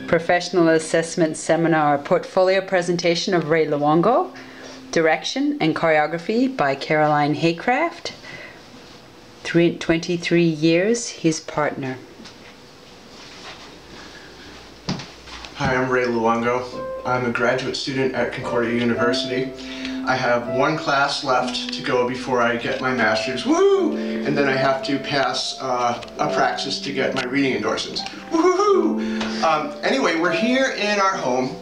Professional Assessment Seminar Portfolio Presentation of Ray Luongo. Direction and choreography by Caroline Haycraft. 23 years, his partner. Hi, I'm Ray Luongo. I'm a graduate student at Concordia University. I have one class left to go before I get my master's, woohoo! And then I have to pass a praxis to get my reading endorsements, woohoo! Anyway, we're here in our home,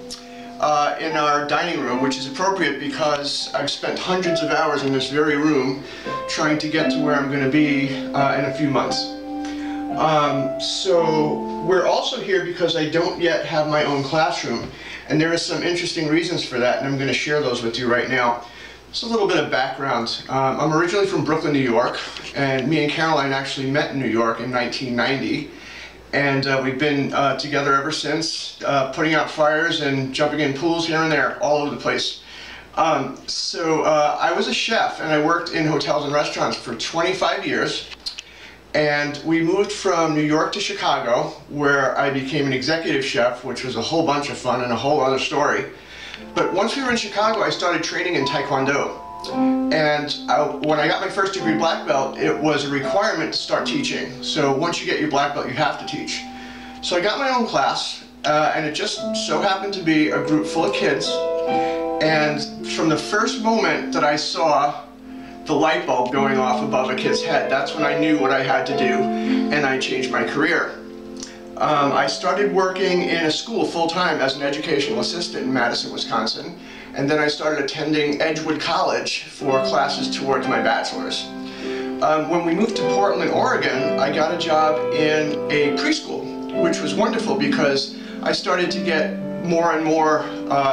in our dining room, which is appropriate because I've spent hundreds of hours in this very room trying to get to where I'm going to be in a few months. So we're also here because I don't yet have my own classroom, and there are some interesting reasons for that, and I'm going to share those with you right now. Just a little bit of background. I'm originally from Brooklyn, New York, and me and Caroline actually met in New York in 1990, and we've been together ever since, putting out fires and jumping in pools here and there, all over the place. I was a chef, and I worked in hotels and restaurants for 25 years. And we moved from New York to Chicago, where I became an executive chef, which was a whole bunch of fun and a whole other story. But once we were in Chicago, I started training in Taekwondo. And when I got my first degree black belt, it was a requirement to start teaching. So once you get your black belt, you have to teach. So I got my own class, and it just so happened to be a group full of kids. And from the first moment that I saw the light bulb going off above a kid's head, that's when I knew what I had to do, and I changed my career. I started working in a school full-time as an educational assistant in Madison, Wisconsin, and then I started attending Edgewood College for classes towards my bachelor's. When we moved to Portland, Oregon, I got a job in a preschool, which was wonderful because I started to get more and more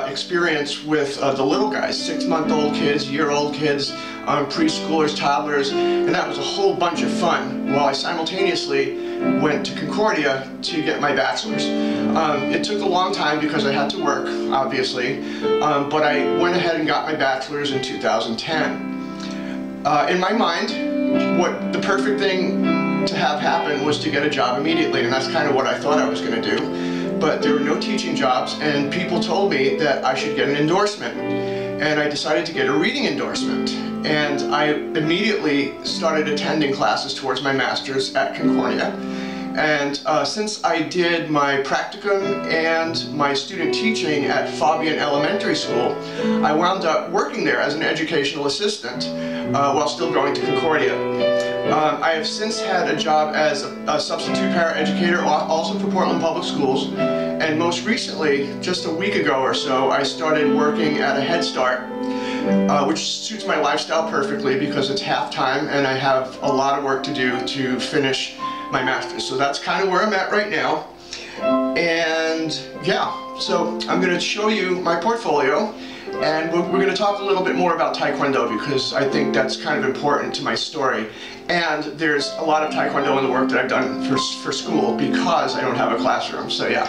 experience with the little guys, 6-month-old kids, year-old kids, preschoolers, toddlers, and that was a whole bunch of fun while I simultaneously went to Concordia to get my bachelor's. It took a long time because I had to work, obviously, but I went ahead and got my bachelor's in 2010. In my mind, what the perfect thing to have happen was to get a job immediately, and that's kind of what I thought I was going to do. But there were no teaching jobs, and people told me that I should get an endorsement. And I decided to get a reading endorsement. And I immediately started attending classes towards my master's at Concordia. And since I did my practicum and my student teaching at Fabian Elementary School, I wound up working there as an educational assistant while still going to Concordia. I have since had a job as a substitute paraeducator, also for Portland Public Schools, and most recently, just a week ago or so, I started working at a Head Start, which suits my lifestyle perfectly because it's half-time and I have a lot of work to do to finish my master's. So that's kind of where I'm at right now. And yeah, so I'm going to show you my portfolio, and we're going to talk a little bit more about Taekwondo because I think that's kind of important to my story. And there's a lot of Taekwondo in the work that I've done for school because I don't have a classroom, so yeah.